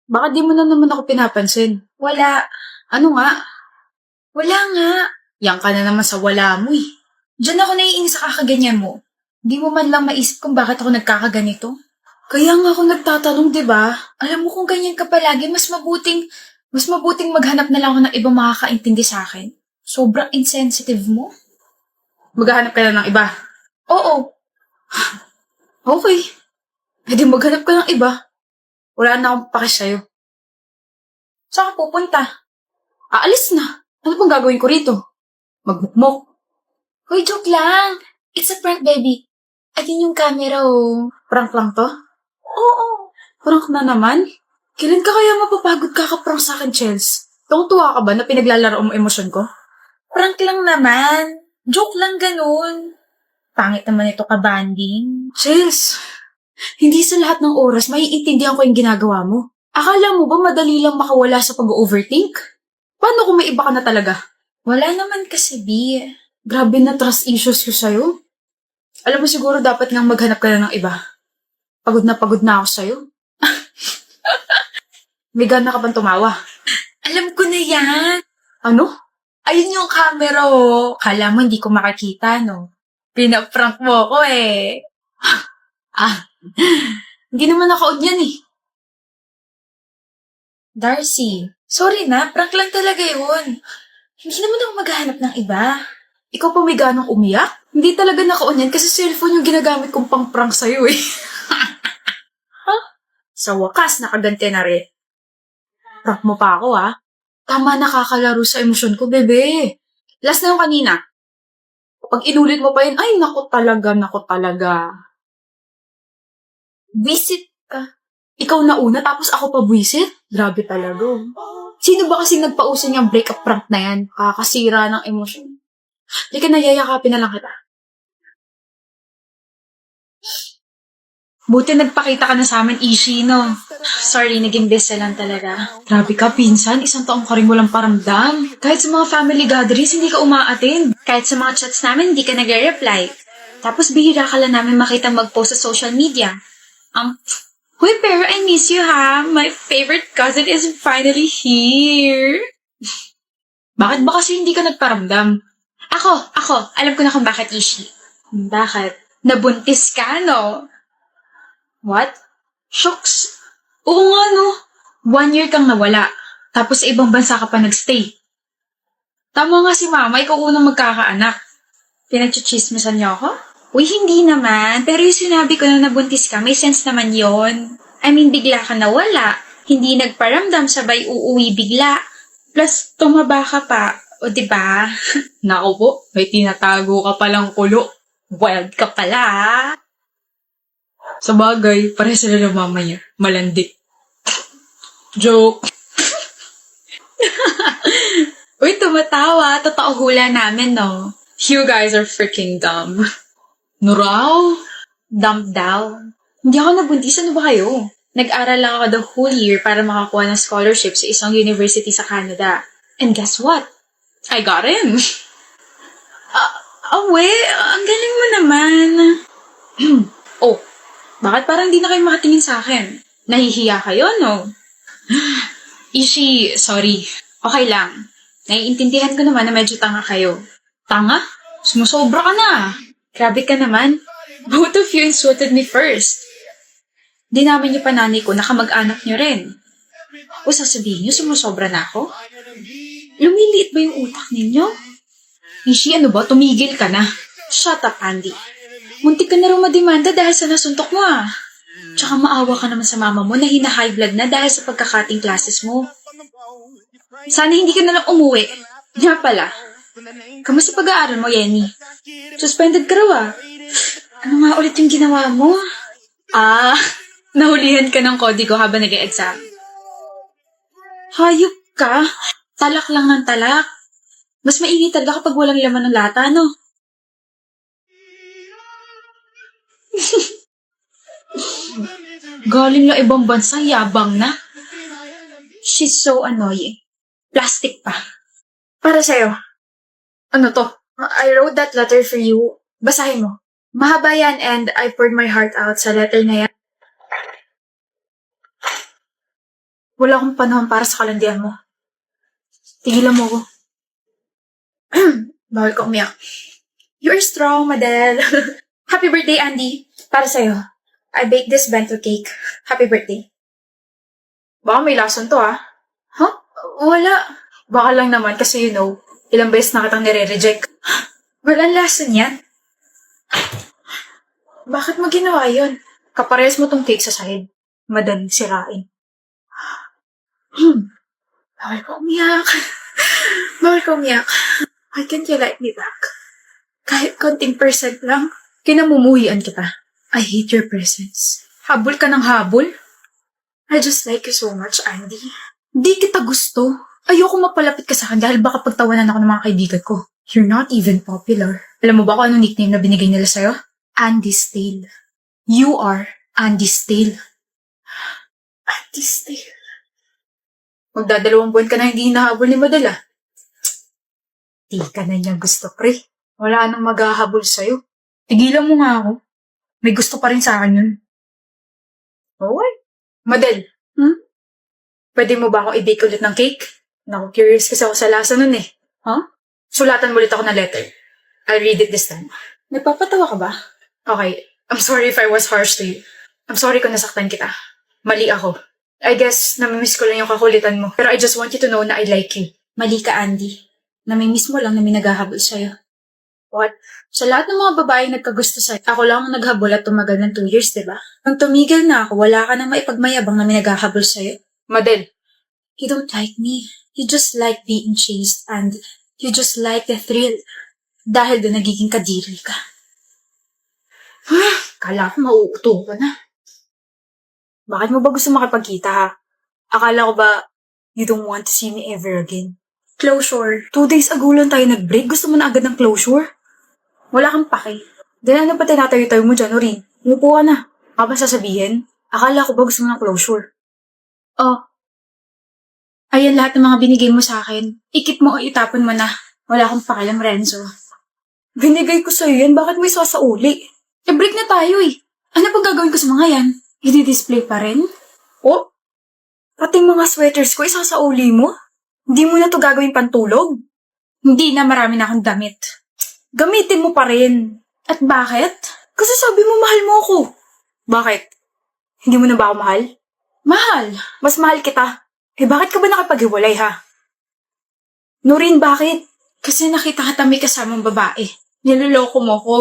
Baka di mo na naman ako pinapansin. Wala. Ano nga? Wala nga. Yan ka na naman sa wala mo eh. Diyan ako naiinis sa kakaganyan mo. Di mo man lang maisip kung bakit ako nagkakaganito. Kaya nga ako nagtatanong, di ba? Alam mo kung ganyan ka palagi, mas mabuting maghanap na lang ako ng ibang makakaintindi sa akin. Sobrang insensitive mo. Maghahanap ka na ng iba. Oo. Okay. E di maghanap ka ng iba. Wala na akong pake sa'yo. Saan ka pupunta? Aalis na. Ano bang gagawin ko rito? Magmukmok. Hoy, joke lang. It's a prank, baby. Ayun yung camera, oh. Prank lang to? Oo. Prank na naman? Kailan ka kaya mapapagod kakaprank sa akin, Chels? Tuwang-tuwa ka ba na pinaglalaro mo emosyon ko? Prank lang naman. Joke lang ganun. Pangit naman ito ka-banding. Chels, hindi sa lahat ng oras maiintindihan ko yung ginagawa mo. Akala mo ba madali lang makawala sa pag-overthink? Paano kung may iba ka na talaga? Wala naman kasi, B. Grabe na trust issues ko sa'yo. Alam mo siguro dapat ngang maghanap ka na ng iba. Pagod na ako sa'yo. May gana ka bang tumawa? Alam ko na yan. Ano? Ayun yung camera, oh. Kala mo hindi ko makakita, no? Pinaprank mo ko, eh. Hindi naman naka-on yan eh. Darcy, sorry na. Prank lang talaga yun. Hindi naman ako maghahanap ng iba. Ikaw pa may ganang umiyak? Hindi talaga naka-on yan kasi cellphone yung ginagamit kong pang-prank sa'yo eh. Sa wakas, nakaganti na rin. Prank mo pa ako ah. Tama, nakakalaro sa emosyon ko, bebe. Last na yung kanina. Pag inulit mo pa yun, ay, naku talaga. Visit ka. Ikaw na una, tapos ako pa buwisit? Grabe talaga. Sino ba kasing nagpauso niyang breakup prank na yan? Kakasira ng emosyon. Hindi ka nayayakapin na lang kita. Buti nagpakita ka na sa amin, Ishi, no? Sorry, naging busy lang talaga. Grabe ka, pinsan. Isang taong ka rin walang paramdam. Kahit sa mga family gatherings, hindi ka umaattend. Kahit sa mga chats namin, hindi ka nagre-reply. Tapos bihira ka lang namin makita mag-post sa social media. Huy, pero I miss you, ha? My favorite cousin is finally here. Bakit ba kasi hindi ka nagparamdam? Ako. Alam ko na kung bakit, Ishi. Bakit? Nabuntis ka, no? What? Shucks. Oo nga, no? 1 year kang nawala. Tapos sa ibang bansa ka pa nagstay. Tama nga si mama, ikaw unang magkakaanak. Pinagchichismisan niyo ako? Uy, hindi naman. Pero yung sinabi ko na nabuntis ka, may sense naman yon. I mean, bigla ka nawala. Hindi nagparamdam, sabay uuwi bigla. Plus, tumaba ka pa. O, diba? Naku po, may tinatago ka palang kulo. Wild ka pala. Sa bagay, pare sila ng mama niya. Malandi. Joke. Uy, tumatawa. Totoo hula namin, no? You guys are freaking dumb. Nuraw? Dump daw. Hindi ako nabuntis. Ano ba kayo? Nag-aral lang ako the whole year para makakuha ng scholarship sa isang university sa Canada. And guess what? I got in. Ang galing mo naman. Oh, bakit parang di na kayo makatingin sa akin? Nahihiya kayo, no? Ishi, sorry. Okay lang. Naiintindihan ko naman na medyo tanga kayo. Tanga? Sumusobra ka na. Grabe ka naman. Both of you insulted me first. Di namin yung pananay ko, nakamag-anak nyo rin. O sasabihin nyo, sumusobra na ako? Lumiliit ba yung utak ninyo? Ishi, ano ba? Tumigil ka na. Shut up, Andy. Muntik ka na rin mademanda dahil sa nasuntok mo, ah. Tsaka maawa ka naman sa mama mo na hina-high blood na dahil sa pagkakating classes mo. Sana hindi ka na lang umuwi. Nga pala. Kamusta pag-aaral mo, Yenny? Suspended ka raw, ah. Ano nga ulit yung ginawa mo? Nahulihan ka ng kodigo habang nag-e-exam. Hayop ka? Talak lang ng talak. Mas mainit talaga kapag walang laman ng lata, no? Galing lang ibang bansa, yabang na. She's so annoying. Plastic pa. Para sa'yo. Ano to? I wrote that letter for you. Basahin mo. Mahaba yan and I poured my heart out sa letter na yan. Wala akong panahon para sa kalandian mo. Tigilan mo ko. Bawal ka umiyak. You're strong, Madel. Happy birthday, Andy. Para sa'yo. I baked this bento cake. Happy birthday. Baka may lason to, ah. Huh? Wala. Baka lang naman kasi ilang beses na kitang nire-reject. Walang lason yan. Bakit mo ginawa yun? Kaparehas mo tong cake sa sahig. Madaling sirain. Bawal ka umiyak. Bawal ka umiyak. Why can't you like me back? Kahit konting percent lang, kinamumuhian kita. I hate your presence. Habol ka ng habol? I just like you so much, Andy. Di kita gusto. Ayoko mapalapit ka sa akin dahil baka pagtawanan ako ng mga kaibigan ko. You're not even popular. Alam mo ba kung anong nickname na binigay nila sa'yo? Andy Stale. You are Andy Stale. Andy Stale. Magdadalawang buwan ka na hindi hinahabol ni Madela. Di ka na niya gusto, pre. Wala nang maghahabol sa'yo. Tigilan mo nga ako. May gusto pa rin sa akin yun. Okay. Madel. Pwede mo ba akong i-bake ulit ng cake? Naku, curious kasi ako sa lasa nun eh. Huh? Sulatan mo ulit ako ng letter. I'll read it this time. Nagpapatawa ka ba? Okay. I'm sorry if I was harsh to you. I'm sorry kung nasaktan kita. Mali ako. I guess, namimiss ko lang yung kakulitan mo. Pero I just want you to know na I like you. Mali ka, Andy. Namimiss mo lang na may naghahabol sa'yo. What? Sa lahat ng mga babaeng nagkagusto sa'yo, ako lang ang naghabol at tumagal ng 2 years, diba? Nang tumigil na ako, wala ka na maipagmayabang na may naghahabol sa'yo. Madel. You don't like me. You just like being chased and you just like the thrill. Dahil doon nagiging kadiri ka. Kala ko mauuto ka na. Bakit mo ba gusto makipagkita, ha? Akala ko ba you don't want to see me ever again? Closure. 2 days ago lang tayo nag-break. Gusto mo na agad ng closure? Wala kang pake. Dahil ano pa tinatayo-tayo mo dyan, Orin? Umupo ka na. Apa sasabihin? Akala ko ba gusto mo ng closure? Oh. Ayan lahat ng mga binigay mo sa akin. Ikip mo o itapon mo na. Wala akong pakialam, Renzo. Binigay ko sa'yo yan. Bakit mo isasauli? E-break na tayo eh. Ano pang gagawin ko sa mga yan? I-display pa rin? Oh? Pati mga sweaters ko isasauli mo? Hindi mo na to gagawin pantulog? Hindi na, marami na akong damit. Gamitin mo pa rin. At bakit? Kasi sabi mo mahal mo ako. Bakit? Hindi mo na ba ako mahal? Mahal. Mas mahal kita. Eh bakit ka ba nakapaghiwalay ha? Noreen, bakit? Kasi nakita kita may kasamang babae. Niloloko mo ko.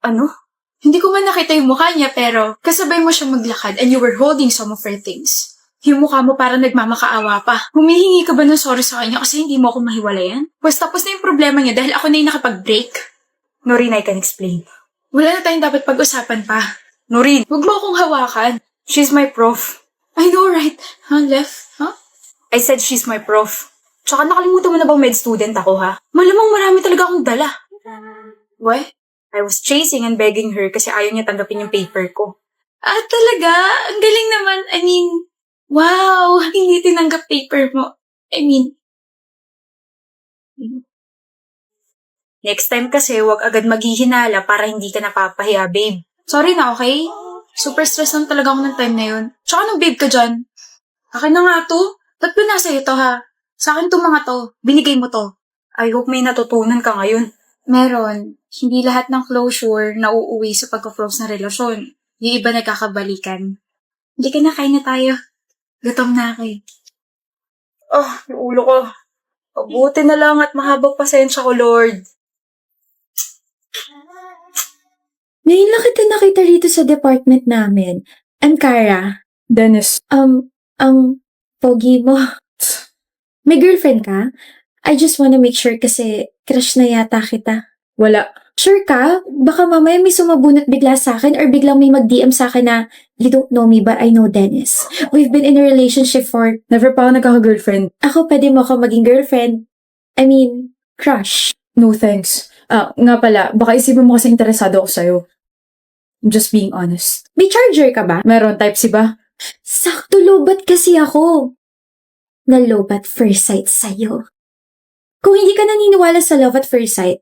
Ano? Hindi ko man nakita yung mukha niya pero kasabay mo siya maglakad and you were holding some of her things. Yung mukha mo parang nagmamakaawa pa. Humihingi ka ba ng sorry sa kanya kasi hindi mo ako mahiwalayan? Pues tapos na yung problema niya dahil ako na yung nakapag-break. Noreen, I can explain. Wala na tayong dapat pag-usapan pa. Noreen, huwag mo akong hawakan. She's my prof. I know, right? Huh, left? Huh? I said she's my prof. Tsaka nakalimutan mo na bang med student ako, ha? Malamang marami talaga akong dala. What? I was chasing and begging her kasi ayaw niya tanggapin yung paper ko. Ah, talaga? Ang galing naman. I mean, wow! Hindi tinanggap paper mo. I mean, next time kasi wag agad maghihinala para hindi ka napapahiya, babe. Sorry na, okay? Super stress lang talaga ako ng time na yun. Tsaka nung babe ka dyan. Akin na nga to. Ba't ba nasa ito, ha? Sa akin to mga to. Binigay mo to. I hope may natutunan ka ngayon. Meron. Hindi lahat ng closure na uuwi sa pagka-close na relasyon. Yung iba nagkakabalikan. Hindi ka na, kain na tayo. Gutom na ako eh. Oh, yung ulo ko. Pabuti na lang at mahabang pasensya ko, Lord. Ngayon lang kita nakita rito sa department namin. I'm Kara. Dennis. Ang pogi mo. May girlfriend ka? I just wanna make sure kasi crush na yata kita. Wala. Sure ka? Baka mamaya may sumabunot bigla sa akin or biglang may mag-DM sa akin na you don't know me but I know Dennis. We've been in a relationship for... Never pa ako nagkaka-girlfriend. Ako pwede mo ako maging girlfriend. I mean, crush. No thanks. Nga pala, baka isipin mo kasi interesado ako sa'yo. I'm just being honest. May charger ka ba? Meron, Type-C ba? Sakto lobat kasi ako. Na-lobat first sight sa'yo. Kung hindi ka naniniwala sa love at first sight,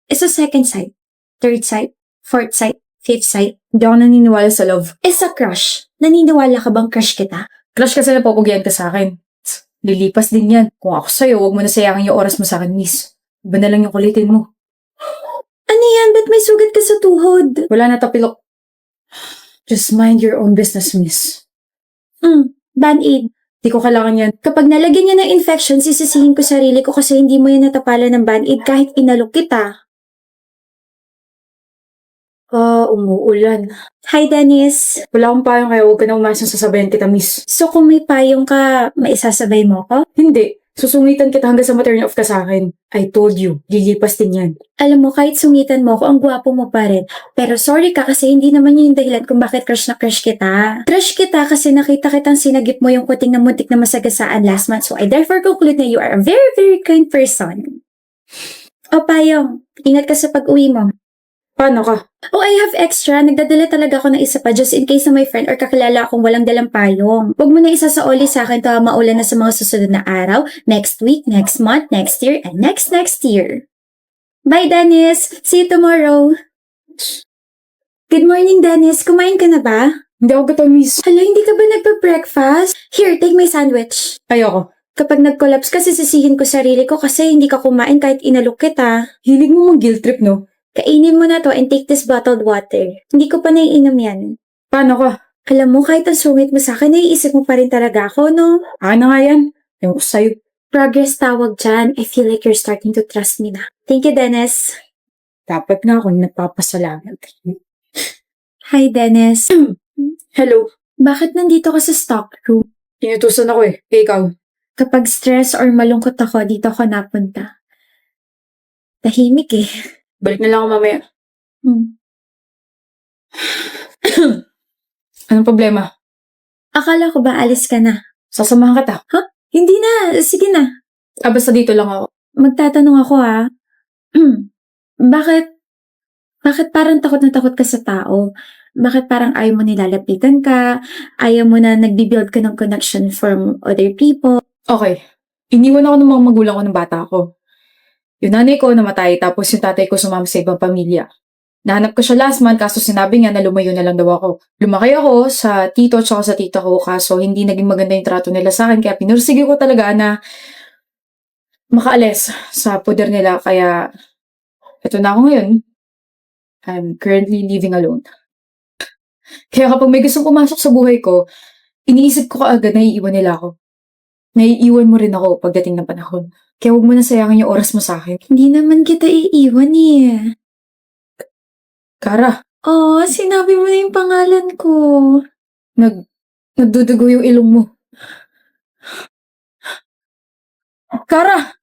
sa second sight, third sight, fourth sight, fifth sight, Hindi ako naniniwala sa love. sa crush. Naniniwala ka bang crush kita? Crush kasi na papugyan ka sa akin. Lilipas din yan. Kung ako sa'yo, huwag mo na sayangin yung oras mo sa akin, miss. Iba na lang yung kulitin mo. Ano yan? Ba't may sugat ka sa tuhod? Wala na tapilok. Just mind your own business, miss. Band-aid. Di ko kailangan yan. Kapag nalagyan niya ng infection, sisisihin ko sarili ko kasi hindi mo yan natapalan ng band-aid kahit inalok kita. Umuulan. Hi, Dennis. Wala akong payong kaya huwag ka na umasang sasabayan kita, miss. So kung may payong ka, maisasabay mo ko? Hindi. Susungitan kita hanggang sa ma-turn off ka sa akin. I told you, lilipas din yan. Alam mo, kahit sungitan mo ako, ang gwapo mo pa rin. Pero sorry ka kasi hindi naman yun yung dahilan kung bakit crush na crush kita. Crush kita kasi nakita kitang sinagip mo yung kuting na muntik na masagasaan last month. So I therefore conclude na you are a very, very kind person. O payong, ingat ka sa pag-uwi mo. Paano ka? Oh, I have extra. Nagdadala talaga ako ng isa pa just in case na may friend or kakilala akong walang dalang payong. Huwag mo na isa sa oli sa akin to maulan na sa mga susunod na araw, next week, next month, next year, and next year. Bye, Dennis! See you tomorrow! Good morning, Dennis. Kumain ka na ba? Hindi ako gutom, miss. Hala, hindi ka ba nagpa-breakfast? Here, take my sandwich. Ayoko. Kapag nag-collapse ka, sisisihin ko sarili ko kasi hindi ka kumain kahit inalok kita. Hilig mo mang guilt trip, no? Kainin mo na to and take this bottled water. Hindi ko pa naiinom yan. Paano ka? Alam mo, kahit ang sungit mo sa akin, naiisip mo pa rin talaga ako, no? Akin na nga yan. Ewan ko sa'yo. Progress tawag dyan. I feel like you're starting to trust me na. Thank you, Dennis. Dapat nga akong nagpapasalamat. Hi, Dennis. Hello. Bakit nandito ka sa stock room? Inutusan ako eh. Ikaw. Kapag stress or malungkot ako, dito ako napunta. Tahimik eh. Balik na lang ako mamaya. Anong problema? Akala ko ba alis ka na? Sasamahan kita. Hindi na. Sige na. Basta dito lang ako. Magtatanong ako Bakit parang takot na takot ka sa tao? Bakit parang ayaw mo nilalapitan ka? Ayaw mo na nagbi-build ka ng connection from other people? Okay. Iniwan ako ng mga magulang ko ng bata ko. Yung nanay ko namatay tapos yung tatay ko sumama sa ibang pamilya. Nahanap ko siya last month kaso sinabi niya na lumayo na lang daw ako. Lumaki ako sa tito at sa tita ko kaso hindi naging maganda yung trato nila sa akin kaya pinursige ko talaga na makaalis sa poder nila kaya eto na ako ngayon. I'm currently living alone. Kaya kapag may gustong pumasok sa buhay ko, iniisip ko kaagad na iiwan nila ako. Naiiwan mo rin ako pagdating ng panahon. Kaya huwag mo na sayangin yung oras mo sa akin. Hindi naman kita iiwan eh. Kara, Oh, sinabi mo na yung pangalan ko. nagdudugo yung ilong mo. Kara!